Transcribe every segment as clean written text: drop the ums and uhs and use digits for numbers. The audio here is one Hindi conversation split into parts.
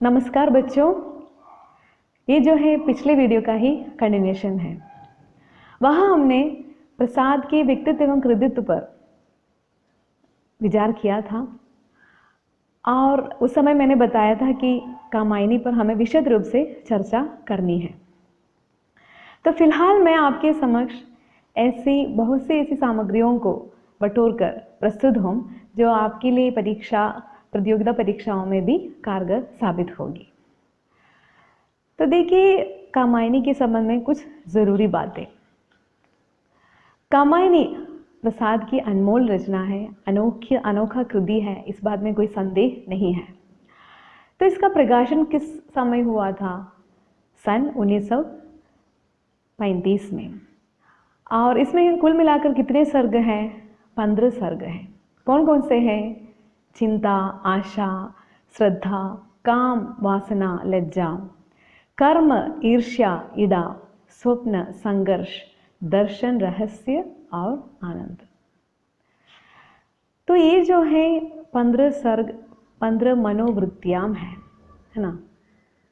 नमस्कार बच्चों, ये जो है पिछले वीडियो का ही कंटिन्यूएशन है। वहाँ हमने प्रसाद के व्यक्तित्व एवं कृतित्व पर विचार किया था और उस समय मैंने बताया था कि कामायनी पर हमें विशद रूप से चर्चा करनी है। तो फिलहाल मैं आपके समक्ष ऐसी बहुत सी ऐसी सामग्रियों को बटोरकर प्रस्तुत हूँ जो आपके लिए प्रतियोगिता परीक्षाओं में भी कारगर साबित होगी। तो देखिए, कामायनी के संबंध में कुछ ज़रूरी बातें। कामायनी प्रसाद की अनमोल रचना है, अनोखा कृति है, इस बात में कोई संदेह नहीं है। तो इसका प्रकाशन किस समय हुआ था? सन 1935 में। और इसमें कुल मिलाकर कितने सर्ग हैं? 15 सर्ग हैं। कौन कौन से हैं? चिंता, आशा, श्रद्धा, काम, वासना, लज्जा, कर्म, ईर्ष्या, इड़ा, स्वप्न, संघर्ष, दर्शन, रहस्य और आनंद। तो ये जो है 15 सर्ग 15 मनोवृत्तियां है ना,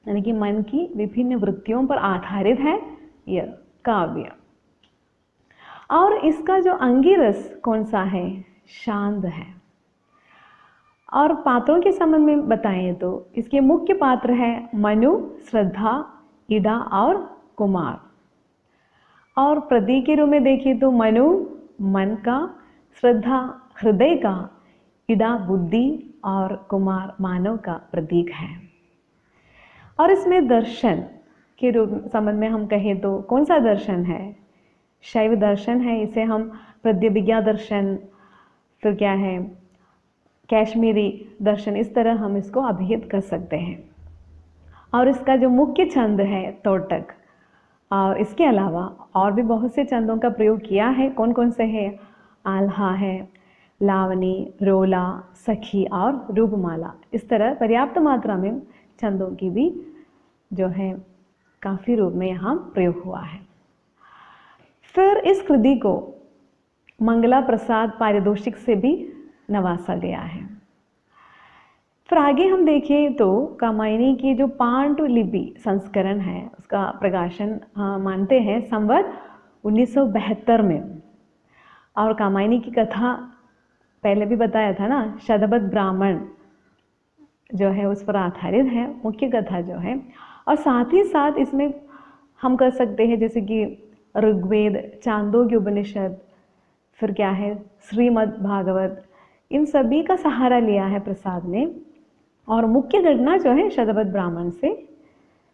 यानी कि मन की विभिन्न वृत्तियों पर आधारित है यह काव्य। और इसका जो अंगिरस कौन सा है? शांत है। और पात्रों के संबंध में बताएं तो इसके मुख्य पात्र हैं मनु, श्रद्धा, इड़ा और कुमार। और प्रतीक के रूप में देखिए तो मनु मन का, श्रद्धा हृदय का, इड़ा बुद्धि और कुमार मानव का प्रतीक है। और इसमें दर्शन के रूप संबंध में हम कहें तो कौन सा दर्शन है? शैव दर्शन है। इसे हम प्रत्यभिज्ञा दर्शन, फिर क्या है, कश्मीरी दर्शन, इस तरह हम इसको अभिहित कर सकते हैं। और इसका जो मुख्य छंद है तोटक, और इसके अलावा और भी बहुत से छंदों का प्रयोग किया है। कौन कौन से हैं? आल्हा है, लावनी, रोला, सखी और रूपमाला। इस तरह पर्याप्त मात्रा में छंदों की भी जो है काफ़ी रूप में यहाँ प्रयोग हुआ है। फिर इस कृति को मंगला प्रसाद पारितोषिक से भी नवाजा गया है। फिर आगे हम देखें तो कामायनी की जो पांडुलिपि संस्करण है उसका प्रकाशन मानते हैं संवत 1972 में। और कामायनी की कथा पहले भी बताया था ना, शतपथ ब्राह्मण जो है उस पर आधारित है मुख्य कथा जो है। और साथ ही साथ इसमें हम कर सकते हैं जैसे कि ऋग्वेद, चांदोग्य उपनिषद, फिर क्या है श्रीमद् भागवत, इन सभी का सहारा लिया है प्रसाद ने। और मुख्य घटना जो है शतपथ ब्राह्मण से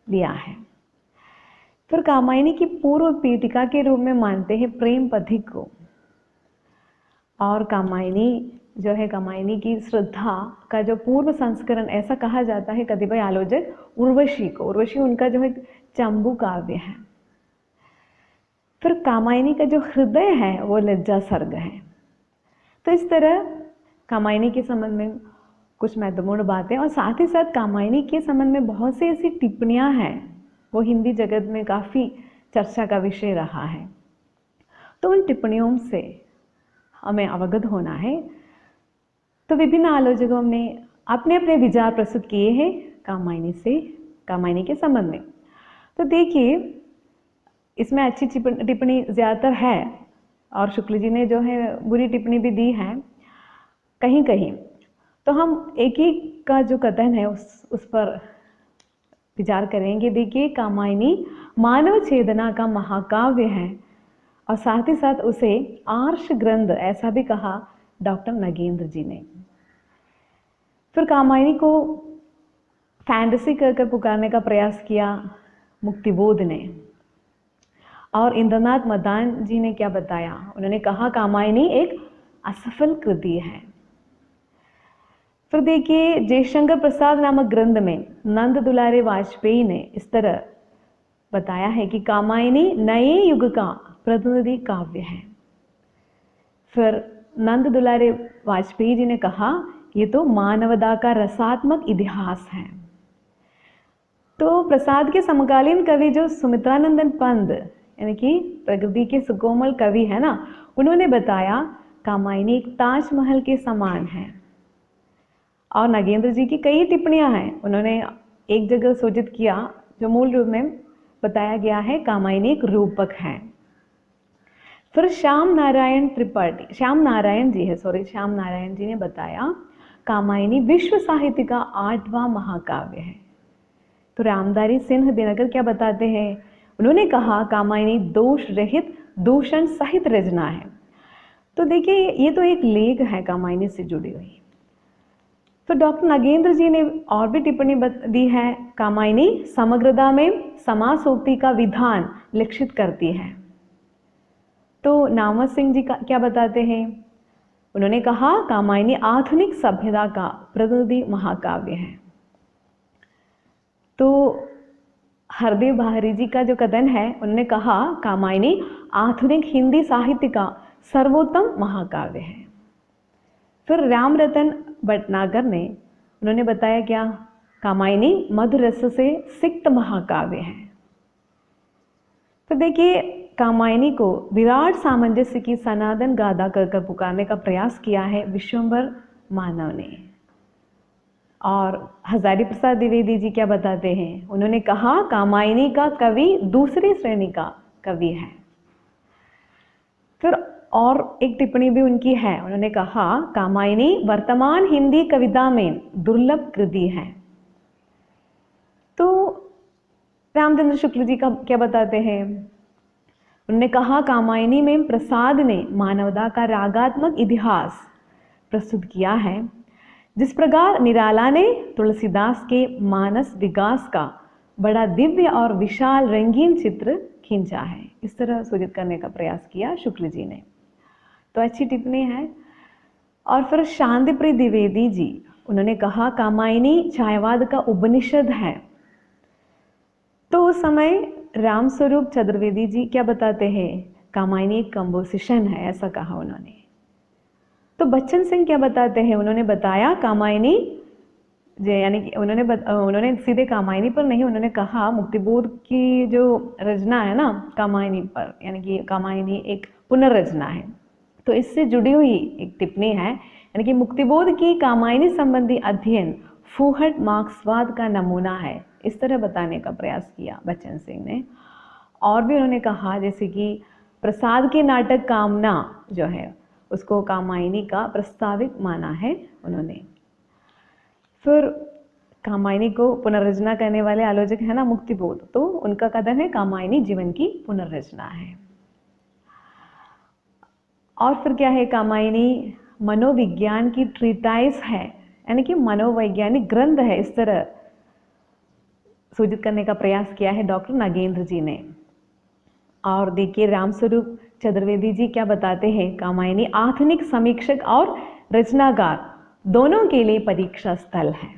लिया है। फिर कामायनी की पूर्व पीठिका के रूप में मानते हैं प्रेम पथिक को। और कामायनी जो है, कामायनी की श्रद्धा का जो पूर्व संस्करण ऐसा कहा जाता है कतिपय आलोचक उर्वशी को। उर्वशी उनका जो है चंबू काव्य है। फिर कामायनी का जो हृदय है वो लज्जा सर्ग है। तो इस तरह कामायनी के संबंध में कुछ महत्वपूर्ण बातें। और साथ ही साथ कामायनी के संबंध में बहुत सी ऐसी टिप्पणियां हैं, वो हिंदी जगत में काफ़ी चर्चा का विषय रहा है। तो उन टिप्पणियों से हमें अवगत होना है। तो विभिन्न आलोचकों ने अपने अपने विचार प्रस्तुत किए हैं कामायनी के संबंध में। तो देखिए, इसमें अच्छी टिप्पणी ज़्यादातर है और शुक्ल जी ने जो है बुरी टिप्पणी भी दी है कहीं कहीं। तो हम एक ही का जो कथन है उस पर विचार करेंगे। देखिए, कामायनी मानव चेतना का महाकाव्य है और साथ ही साथ उसे आर्ष ग्रंथ ऐसा भी कहा डॉक्टर नगेंद्र जी ने। फिर कामायनी को फैंटेसी कर पुकारने का प्रयास किया मुक्तिबोध ने। और इंद्रनाथ मदान जी ने क्या बताया? उन्होंने कहा कामायनी एक असफल कृति है। फिर देखिए, जयशंकर प्रसाद नामक ग्रंथ में नंद दुलारे वाजपेयी ने इस तरह बताया है कि कामायनी नए युग का प्रतिनिधि काव्य है। फिर नंद दुलारे वाजपेयी जी ने कहा ये तो मानवता का रसात्मक इतिहास है। तो प्रसाद के समकालीन कवि जो सुमित्रानंदन पंत, यानी कि प्रकृति के सुकोमल कवि है ना, उन्होंने बताया कामायनी एक ताजमहल के समान है। और नगेंद्र जी की कई टिप्पणियां हैं, उन्होंने एक जगह सूचित किया जो मूल रूप में बताया गया है कामायनी एक रूपक है। फिर श्याम नारायण जी ने बताया कामायनी विश्व साहित्य का 8वां महाकाव्य है। तो रामधारी सिंह दिनकर क्या बताते हैं, उन्होंने कहा कामायनी दोष रहित दूषण सहित रचना है। तो देखिए ये तो एक लेख है कामायनी से जुड़ी हुई। तो डॉक्टर नागेंद्र जी ने और भी टिप्पणी दी है, कामायनी समग्रता में समासोक्ति का विधान लक्षित करती है। तो नामवत सिंह जी क्या बताते हैं, उन्होंने कहा कामायनी आधुनिक सभ्यता का प्रतिनिधि महाकाव्य है। तो हरदेव बाहरी जी का जो कथन है, उन्होंने कहा कामायनी आधुनिक हिंदी साहित्य का सर्वोत्तम महाकाव्य है। फिर राम रतन भटनागर ने उन्होंने बताया क्या, कामायनी मधुर रस से सिक्त महाकाव्य है। तो देखिए कामायनी को विराट सामंजस्य की सनातन गाथा कर पुकारने का प्रयास किया है विश्वंभर मानव ने। और हजारी प्रसाद द्विवेदी जी क्या बताते हैं, उन्होंने कहा कामायनी का कवि दूसरी श्रेणी का कवि है। फिर और एक टिप्पणी भी उनकी है, उन्होंने कहा कामायनी वर्तमान हिंदी कविता में दुर्लभ कृति है। तो रामचंद्र शुक्ल जी का क्या बताते हैं, उन्होंने कहा कामायनी में प्रसाद ने मानवता का रागात्मक इतिहास प्रस्तुत किया है, जिस प्रकार निराला ने तुलसीदास के मानस विकास का बड़ा दिव्य और विशाल रंगीन चित्र खींचा है। इस तरह सूचित करने का प्रयास किया शुक्ल जी ने। तो अच्छी टिप्पणी है। और फिर शांतिप्रिय द्विवेदी जी, उन्होंने कहा कामायनी छायावाद का उपनिषद है। तो उस समय रामस्वरूप चतुर्वेदी जी क्या बताते हैं, कामायनी एक कंपोजिशन है, ऐसा कहा उन्होंने। तो बच्चन सिंह क्या बताते हैं, उन्होंने बताया कामायनी यानी कि उन्होंने सीधे कामायनी पर नहीं, उन्होंने कहा मुक्तिबोध की जो रचना है ना कामायनी पर, यानी कि कामायनी एक पुनर्रचना है। तो इससे जुड़ी हुई एक टिप्पणी है, यानी कि मुक्तिबोध की कामायनी संबंधी अध्ययन फूहड़ मार्क्सवाद का नमूना है। इस तरह बताने का प्रयास किया बच्चन सिंह ने। और भी उन्होंने कहा जैसे कि प्रसाद के नाटक कामना जो है उसको कामायनी का प्रस्ताविक माना है उन्होंने। फिर कामायनी को पुनर्रचना करने वाले आलोचक है ना मुक्तिबोध, तो उनका कथन है कामायनी जीवन की पुनर्रचना है। और फिर क्या है, कामायनी मनोविज्ञान की ट्रीटाइस है, यानी कि मनोवैज्ञानिक ग्रंथ है, इस तरह सूचित करने का प्रयास किया है डॉक्टर नागेंद्र जी ने। और देखिए रामस्वरूप चतुर्वेदी जी क्या बताते हैं, कामायनी आधुनिक समीक्षक और रचनाकार दोनों के लिए परीक्षा स्थल है।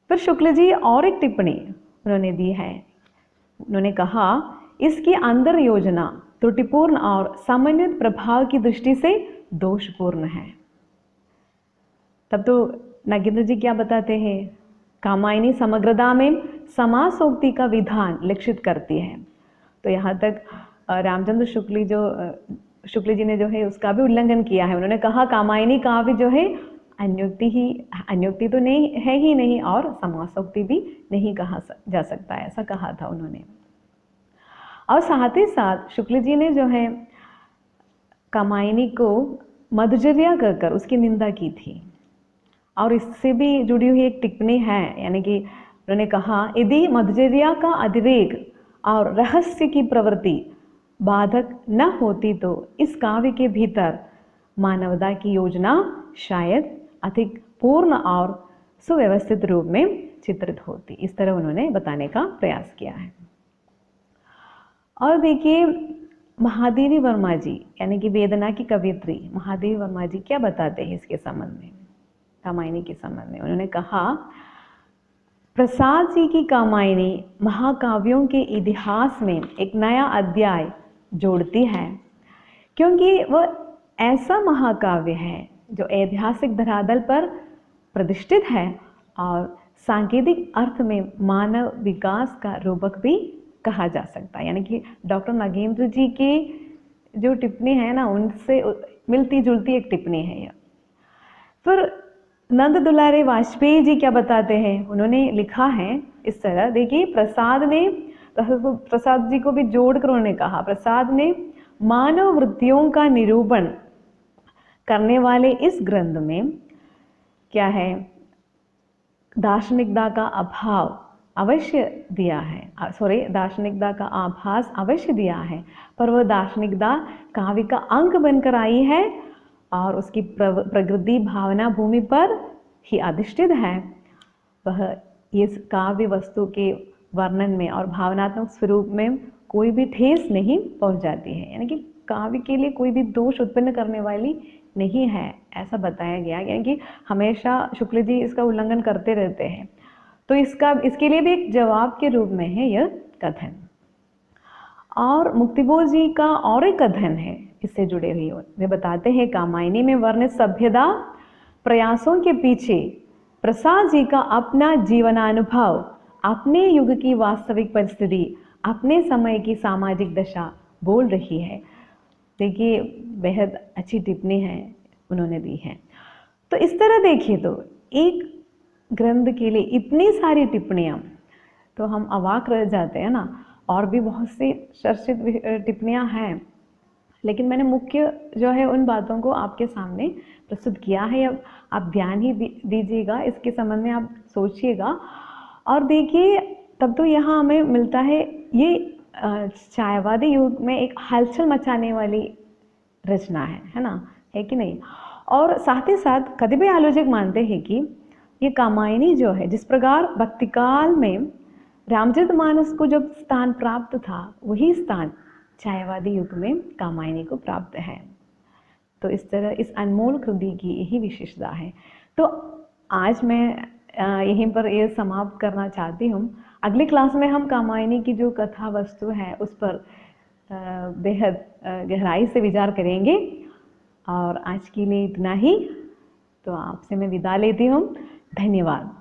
फिर शुक्ल जी और एक टिप्पणी उन्होंने दी है, उन्होंने कहा इसकी अंदर योजना त्रुटिपूर्ण और समन्वित प्रभाव की दृष्टि से दोषपूर्ण है। तब तो नागेंद्र जी क्या बताते हैं, कामायनी समग्रता में समासोक्ति का विधान लक्षित करती है। तो यहाँ तक रामचंद्र शुक्ल जी ने जो है उसका भी उल्लंघन किया है। उन्होंने कहा कामायनी काव्य जो है अन्योक्ति तो नहीं है ही नहीं, और समासोक्ति भी नहीं कहा जा सकता है, ऐसा कहा था उन्होंने। और साथ ही साथ शुक्ल जी ने जो है कामायनी को मधुचर्या कर उसकी निंदा की थी। और इससे भी जुड़ी हुई एक टिप्पणी है, यानी कि उन्होंने कहा यदि मधुचर्या का अतिरेक और रहस्य की प्रवृत्ति बाधक न होती तो इस काव्य के भीतर मानवता की योजना शायद अधिक पूर्ण और सुव्यवस्थित रूप में चित्रित होती। इस तरह उन्होंने बताने का प्रयास किया है। और देखिए महादेवी वर्मा जी, यानी कि वेदना की कवियत्री महादेवी वर्मा जी क्या बताते हैं इसके संबंध में, कामायनी के संबंध में। उन्होंने कहा प्रसाद जी की कामायनी महाकाव्यों के इतिहास में एक नया अध्याय जोड़ती है, क्योंकि वह ऐसा महाकाव्य है जो ऐतिहासिक धरातल पर प्रतिष्ठित है और सांकेतिक अर्थ में मानव विकास का रूपक भी कहा जा सकता है। यानी कि डॉक्टर नागेंद्र जी की जो टिप्पणी है ना, उनसे मिलती जुलती एक टिप्पणी है यह। फिर नंद दुलारे वाजपेयी जी क्या बताते हैं, उन्होंने लिखा है इस तरह, देखिए प्रसाद जी को भी जोड़कर उन्होंने कहा, प्रसाद ने मानव वृत्तियों का निरूपण करने वाले इस ग्रंथ में क्या है, दार्शनिकता का अभाव अवश्य दिया है, दार्शनिकता का आभास अवश्य दिया है, पर वह दार्शनिकता काव्य का अंग बनकर आई है और उसकी प्रकृति भावना भूमि पर ही अधिष्ठित है। वह इस काव्य वस्तु के वर्णन में और भावनात्मक स्वरूप में कोई भी ठेस नहीं पहुंचाती है, यानी कि काव्य के लिए कोई भी दोष उत्पन्न करने वाली नहीं है, ऐसा बताया गया। यानी कि हमेशा शुक्ल जी इसका उल्लंघन करते रहते हैं, तो इसके लिए भी एक जवाब के रूप में है यह कथन। और मुक्तिबोध जी का और एक कथन है इससे जुड़े हुए, वे बताते हैं कामायनी में वर्णित सभ्यता प्रयासों के पीछे प्रसाद जी का अपना जीवनानुभव, अपने युग की वास्तविक परिस्थिति, अपने समय की सामाजिक दशा बोल रही है। देखिए बेहद अच्छी टिप्पणी है उन्होंने दी है। तो इस तरह देखिए तो एक ग्रंथ के लिए इतनी सारी टिप्पणियाँ, तो हम अवाक रह जाते हैं ना। और भी बहुत सी चर्चित टिप्पणियाँ हैं, लेकिन मैंने मुख्य जो है उन बातों को आपके सामने प्रस्तुत किया है। अब आप ध्यान ही दीजिएगा, इसके संबंध में आप सोचिएगा और देखिए, तब तो यहाँ हमें मिलता है ये छायावादी युग में एक हलचल मचाने वाली रचना है ना, है कि नहीं। और साथ ही साथ कतिपय आलोचक मानते हैं कि ये कामायनी जो है, जिस प्रकार भक्तिकाल में रामचरितमानस को जब स्थान प्राप्त था, वही स्थान छायावादी युग में कामायनी को प्राप्त है। तो इस तरह इस अनमोल कृति की यही विशेषता है। तो आज मैं यहीं पर ये समाप्त करना चाहती हूँ। अगली क्लास में हम कामायनी की जो कथा वस्तु है उस पर बेहद गहराई से विचार करेंगे। और आज के लिए इतना ही, तो आपसे मैं विदा लेती हूँ। धन्यवाद।